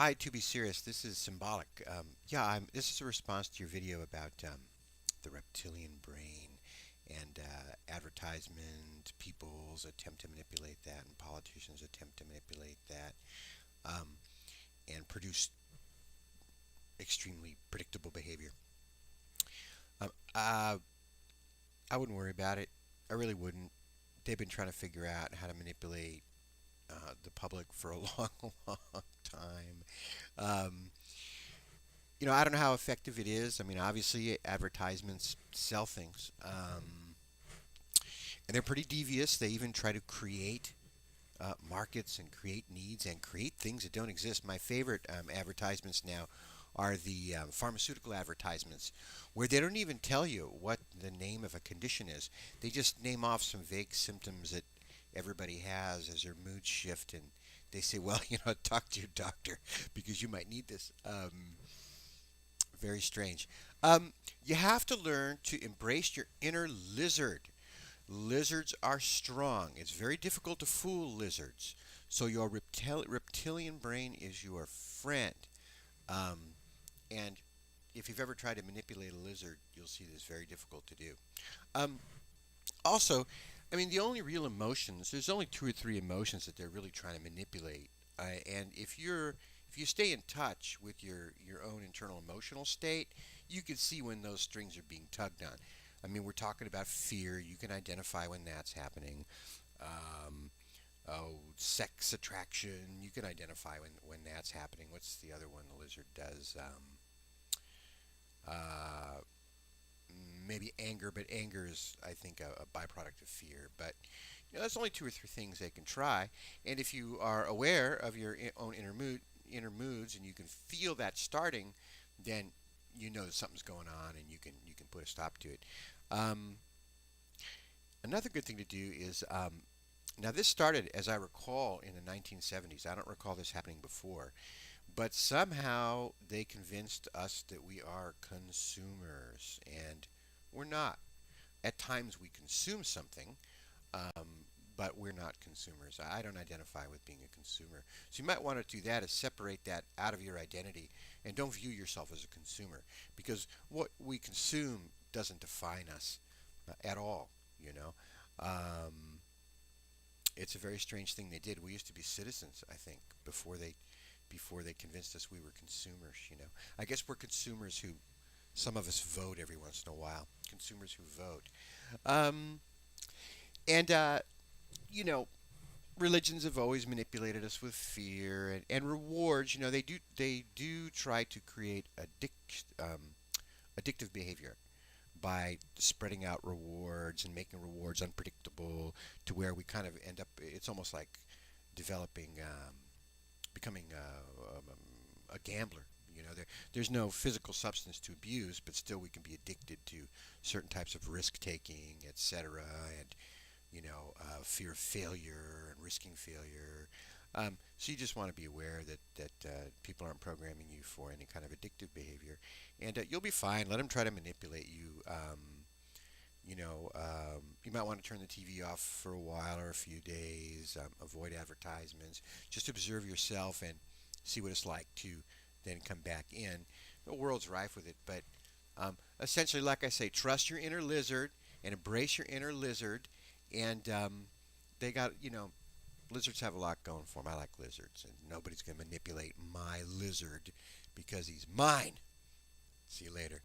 Hi, to be serious, this is symbolic. This is a response to your video about the reptilian brain and advertisement, people's attempt to manipulate that, and politicians' attempt to manipulate that, um, and produce extremely predictable behavior. Um, uh, I wouldn't worry about it. I really wouldn't. They've been trying to figure out how to manipulate the public for a long, long time. Um, I don't know how effective it is. I mean, obviously, advertisements sell things, and they're pretty devious. They even try to create markets and create needs and create things that don't exist. My favorite advertisements now are the pharmaceutical advertisements, where they don't even tell you what the name of a condition is. They just name off some vague symptoms that everybody has as their mood shift, and they say, "Well, talk to your doctor because you might need this." Very strange. You have to learn to embrace your inner lizard. Lizards are strong. It's very difficult to fool lizards. So your reptilian brain is your friend. Um, and if you've ever tried to manipulate a lizard, you'll see this very difficult to do. Um, Also, I mean, the only real emotions, there's only two or three emotions that they're really trying to manipulate. And if you stay in touch with your own internal emotional state, you can see when those strings are being tugged on. I mean, we're talking about fear. You can identify when that's happening. Um, Sex attraction. You can identify when that's happening. What's the other one the lizard does? Uh, Maybe anger, but anger is, I think, a byproduct of fear. But that's only two or three things they can try. And if you are aware of your own inner moods, and you can feel that starting, then you know that something's going on, and you can put a stop to it. Um, Another good thing to do is now this started, as I recall, in the 1970s. I don't recall this happening before, but somehow they convinced us that we are consumers, and we're not. At times we consume something, but we're not consumers. I don't identify with being a consumer. So you might want to do that is separate that out of your identity and don't view yourself as a consumer because what we consume doesn't define us at all, you know. Um, it's a very strange thing they did. We used to be citizens, I think, before they convinced us we were consumers, you know. I guess we're consumers who some of us vote every once in a while. Consumers who vote. Um, and you know, religions have always manipulated us with fear and rewards. They do try to create addictive behavior by spreading out rewards and making rewards unpredictable to where we kind of end up. It's almost like developing, becoming a gambler. There's no physical substance to abuse, but still we can be addicted to certain types of risk taking, etc. And fear of failure and risking failure. So you just want to be aware that people aren't programming you for any kind of addictive behavior, and you'll be fine. Let them try to manipulate you. You might want to turn the TV off for a while or a few days. Avoid advertisements. Just observe yourself and see what it's like to then come back in. The world's rife with it, but essentially, like I say, trust your inner lizard and embrace your inner lizard. And they got, lizards have a lot going for them. I like lizards, and nobody's going to manipulate my lizard because he's mine. See you later.